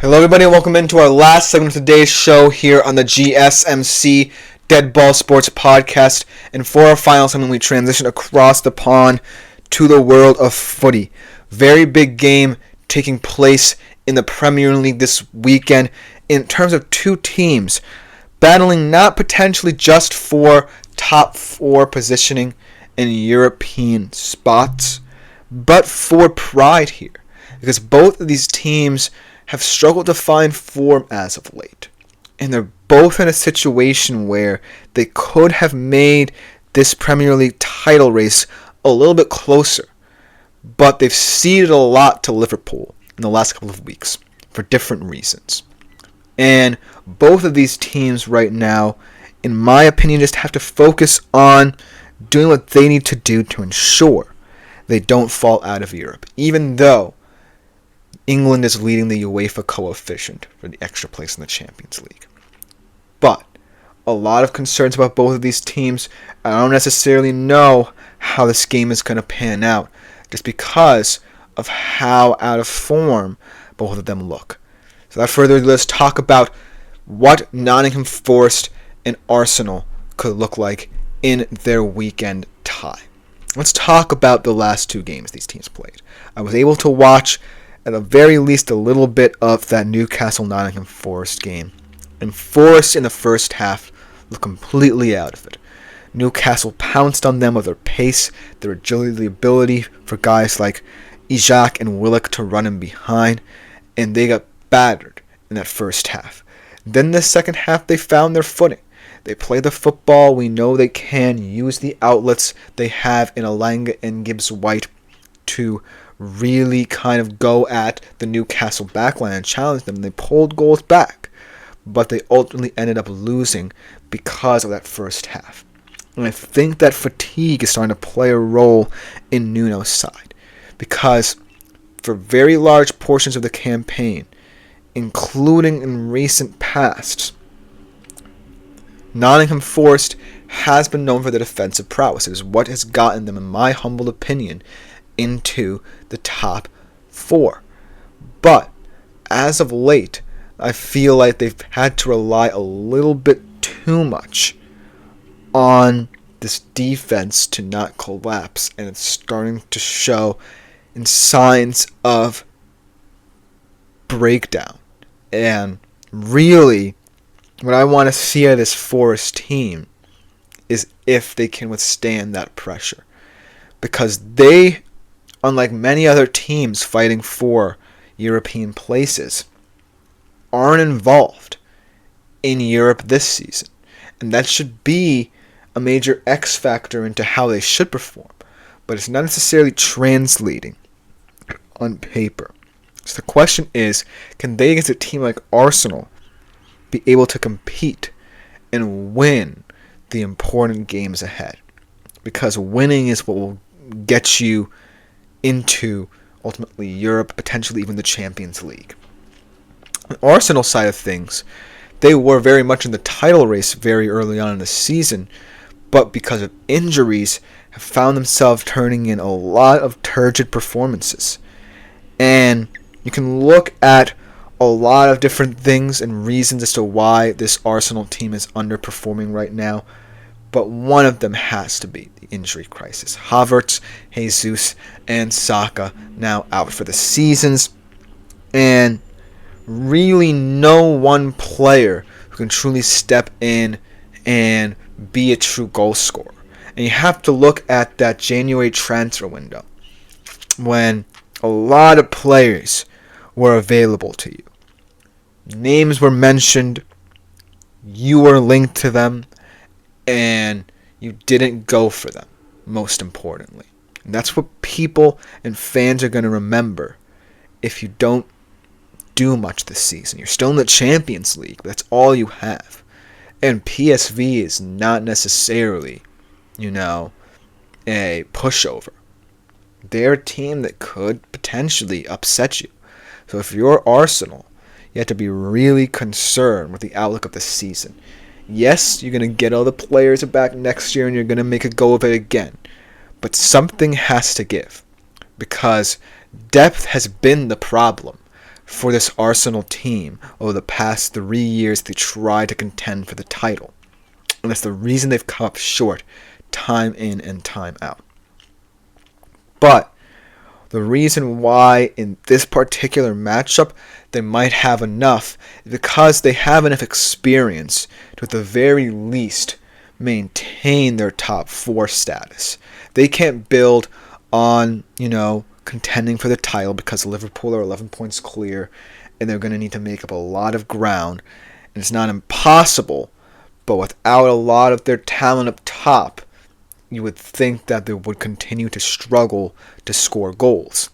Hello everybody and welcome into our last segment of today's show here on the GSMC Dead Ball Sports Podcast. And for our final segment, we transition across the pond to the world of footy. Very big game taking place in the Premier League this weekend in terms of two teams battling not potentially just for top four positioning in European spots, but for pride here. Because both of these teams have struggled to find form as of late. And they're both in a situation where they could have made this Premier League title race a little bit closer. But they've ceded a lot to Liverpool in the last couple of weeks for different reasons. And both of these teams right now, in my opinion, just have to focus on doing what they need to do to ensure they don't fall out of Europe. Even though England is leading the UEFA coefficient for the extra place in the Champions League. But a lot of concerns about both of these teams. I don't necessarily know how this game is going to pan out just because of how out of form both of them look. So without further ado, let's talk about what Nottingham Forest and Arsenal could look like in their weekend tie. Let's talk about the last two games these teams played. I was able to watch at the very least a little bit of that Newcastle-Nottingham Forest game. And Forest in the first half looked completely out of it. Newcastle pounced on them with their pace, their agility, the ability for guys like Isak and Willock to run in behind, and they got battered in that first half. Then the second half they found their footing. They play the football we know they can, use the outlets they have in Alanga and Gibbs-White to really kind of go at the Newcastle backline and challenge them. They pulled goals back, but they ultimately ended up losing because of that first half. And I think that fatigue is starting to play a role in Nuno's side, because for very large portions of the campaign, including in recent past, Nottingham Forest has been known for their defensive prowess. It is what has gotten them, in my humble opinion, into the top four. But as of late, I feel like they've had to rely a little bit too much on this defense to not collapse, and it's starting to show in signs of breakdown. And really, what I want to see out of this Forest team is if they can withstand that pressure. Because they, unlike many other teams fighting for European places, aren't involved in Europe this season. And that should be a major X factor into how they should perform. But it's not necessarily translating on paper. So the question is, can they, against a team like Arsenal, be able to compete and win the important games ahead? Because winning is what will get you into ultimately Europe, potentially even the Champions League. On the Arsenal side of things, they were very much in the title race very early on in the season, but because of injuries, have found themselves turning in a lot of turgid performances. And you can look at a lot of different things and reasons as to why this Arsenal team is underperforming right now, but one of them has to be the injury crisis. Havertz, Jesus, and Saka now out for the seasons, and really no one player who can truly step in and be a true goal scorer. And you have to look at that January transfer window when a lot of players were available to you. Names were mentioned, you were linked to them, and you didn't go for them, most importantly. And that's what people and fans are going to remember if you don't do much this season. You're still in the Champions League, but that's all you have. And PSV is not necessarily, a pushover. They're a team that could potentially upset you. So if you're Arsenal, you have to be really concerned with the outlook of the season. Yes, you're going to get all the players back next year and you're going to make a go of it again. But something has to give. Because depth has been the problem for this Arsenal team over the past 3 years they tried to contend for the title. And that's the reason they've come up short time in and time out. But the reason why in this particular matchup they might have enough is because they have enough experience to at the very least maintain their top 4 status. They can't build on, contending for the title because Liverpool are 11 points clear and they're going to need to make up a lot of ground. And it's not impossible, but without a lot of their talent up top, you would think that they would continue to struggle to score goals.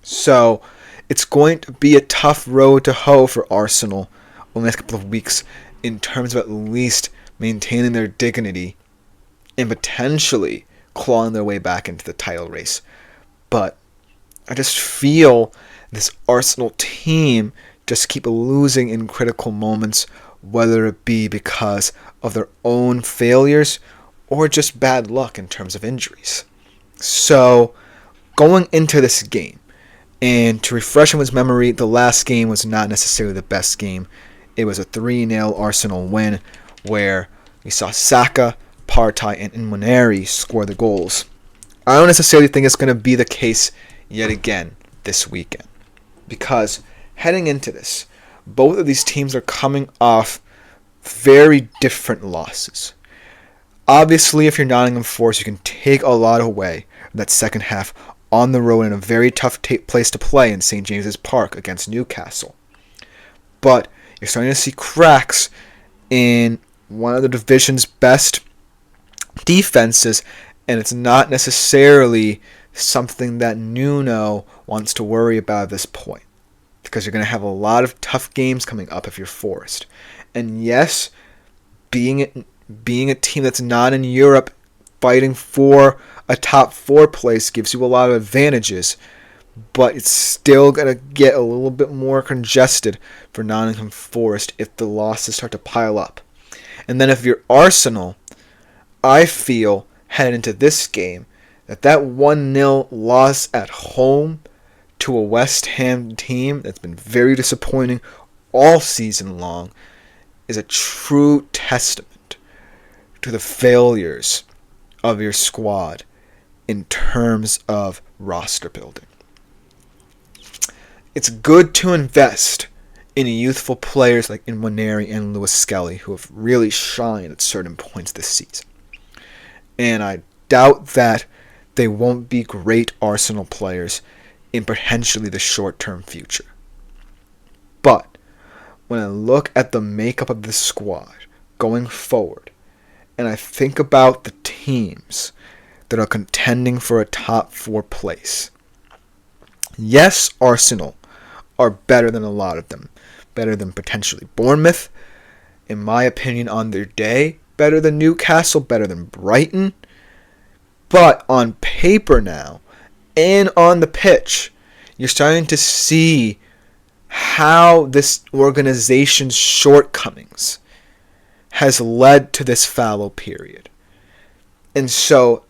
So it's going to be a tough road to hoe for Arsenal over the next couple of weeks in terms of at least maintaining their dignity and potentially clawing their way back into the title race. But I just feel this Arsenal team just keep losing in critical moments, whether it be because of their own failures or just bad luck in terms of injuries. So, going into this game, and to refresh his memory, the last game was not necessarily the best game. It was a 3-0 Arsenal win where we saw Saka, Partey, and Nwaneri score the goals. I don't necessarily think it's going to be the case yet again this weekend, because heading into this, both of these teams are coming off very different losses. Obviously, if you're Nottingham Forest, you can take a lot away from that second half on the road in a very tough place to play in St. James's Park against Newcastle. But you're starting to see cracks in one of the division's best defenses, and it's not necessarily something that Nuno wants to worry about at this point, because you're going to have a lot of tough games coming up if you're Forest. And yes, being a team that's not in Europe fighting for a top 4 place gives you a lot of advantages, but it's still going to get a little bit more congested for Nottingham Forest if the losses start to pile up. And then if you're Arsenal, I feel heading into this game that 1-0 loss at home to a West Ham team that's been very disappointing all season long is a true testament to the failures of your squad in terms of roster building. It's good to invest in youthful players like Nwaneri and Lewis Skelly, who have really shined at certain points this season. And I doubt that they won't be great Arsenal players in potentially the short-term future. But when I look at the makeup of the squad going forward, and I think about the teams that are contending for a top 4 place, yes, Arsenal are better than a lot of them. Better than potentially Bournemouth, in my opinion, on their day. Better than Newcastle, better than Brighton. But on paper now, and on the pitch, you're starting to see how this organization's shortcomings has led to this fallow period. And so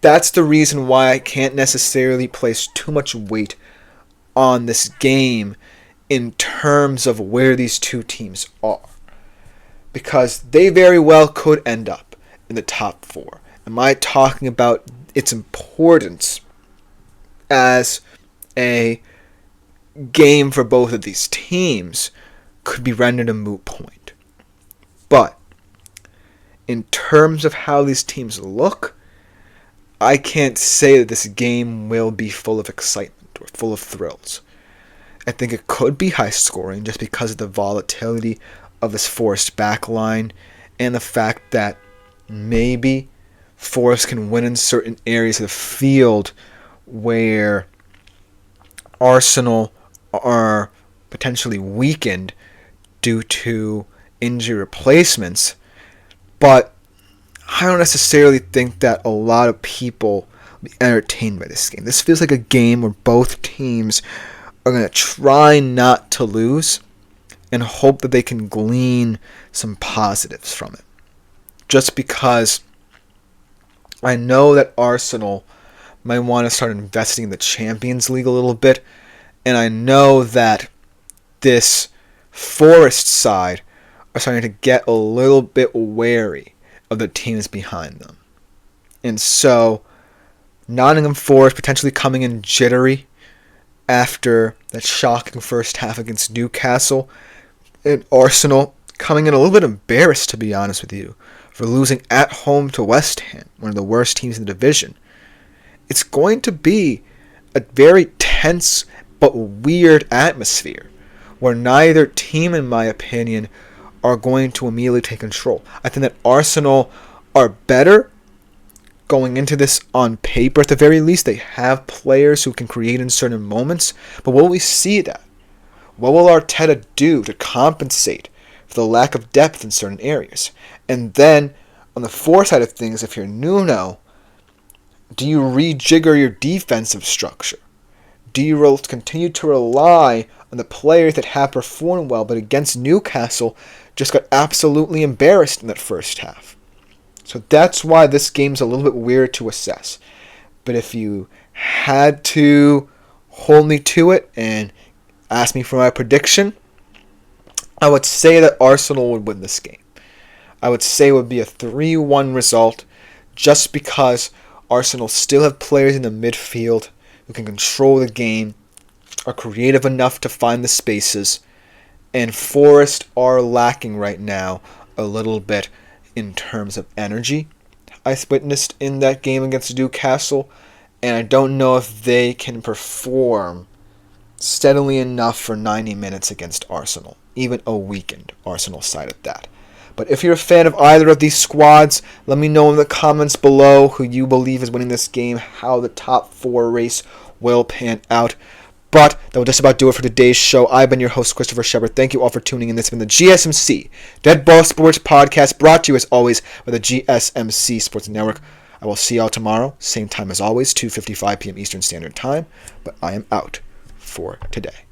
that's the reason why I can't necessarily place too much weight on this game in terms of where these two teams are, because they very well could end up in the top 4. Am I talking about its importance as a game for both of these teams could be rendered a moot point. But in terms of how these teams look, I can't say that this game will be full of excitement or full of thrills. I think it could be high scoring just because of the volatility of this Forest backline and the fact that maybe Forest can win in certain areas of the field where Arsenal are potentially weakened due to injury replacements. But I don't necessarily think that a lot of people will be entertained by this game. This feels like a game where both teams are going to try not to lose and hope that they can glean some positives from it. Just because I know that Arsenal might want to start investing in the Champions League a little bit, and I know that this Forest side are starting to get a little bit wary of the teams behind them. And so, Nottingham Forest potentially coming in jittery after that shocking first half against Newcastle, and Arsenal coming in a little bit embarrassed, to be honest with you, for losing at home to West Ham, one of the worst teams in the division. It's going to be a very tense but weird atmosphere where neither team, in my opinion, are going to immediately take control. I think that Arsenal are better going into this on paper. At the very least, they have players who can create in certain moments. But will we see that? What will Arteta do to compensate for the lack of depth in certain areas? And then, on the Forest side of things, if you're Nuno, do you rejigger your defensive structure? Do you continue to rely on the players that have performed well, but against Newcastle just got absolutely embarrassed in that first half? So that's why this game's a little bit weird to assess. But if you had to hold me to it and ask me for my prediction, I would say that Arsenal would win this game. I would say it would be a 3-1 result just because Arsenal still have players in the midfield who can control the game, are creative enough to find the spaces, and Forest are lacking right now a little bit in terms of energy. I witnessed in that game against Newcastle, and I don't know if they can perform steadily enough for 90 minutes against Arsenal, even a weakened Arsenal side at that. But if you're a fan of either of these squads, let me know in the comments below who you believe is winning this game, how the top 4 race will pan out. But that will just about do it for today's show. I've been your host, Christopher Shepard. Thank you all for tuning in. This has been the GSMC Dead Ball Sports Podcast, brought to you as always by the GSMC Sports Network. I will see y'all tomorrow, same time as always, 2:55 p.m. Eastern Standard Time. But I am out for today.